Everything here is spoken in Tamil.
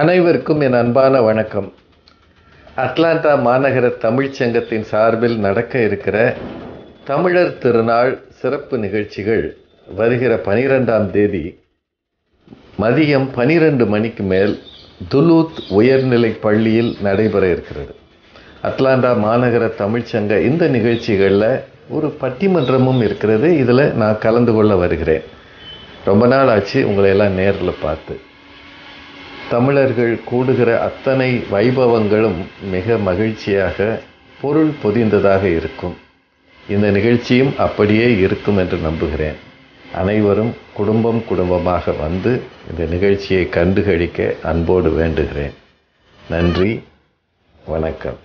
அனைவருக்கும் என் அன்பான வணக்கம். அட்லாண்டா மாநகர தமிழ்ச் சங்கத்தின் சார்பில் நடக்க இருக்கிற தமிழர் திருநாள் சிறப்பு நிகழ்ச்சிகள் வருகிற 12ஆம் தேதி மதியம் 12 மணிக்கு மேல் துலூத் உயர்நிலைப் பள்ளியில் நடைபெற இருக்கிறது. அட்லாண்டா மாநகர தமிழ்ச்சங்க இந்த நிகழ்ச்சிகளில் ஒரு பட்டிமன்றமும் இருக்கிறது. இதில் நான் கலந்து கொள்ள வருகிறேன். ரொம்ப நாள் ஆச்சு உங்களை எல்லாம் நேரில் பார்த்து. தமிழர்கள் கூடுகிற அத்தனை வைபவங்களும் மிக மகிழ்ச்சியாக பொருள் பொதிந்ததாக இருக்கும். இந்த நிகழ்ச்சியும் அப்படியே இருக்கும் என்று நம்புகிறேன். அனைவரும் குடும்பமாக வந்து இந்த நிகழ்ச்சியை கண்டுகளிக்க அன்போடு வேண்டுகிறேன். நன்றி, வணக்கம்.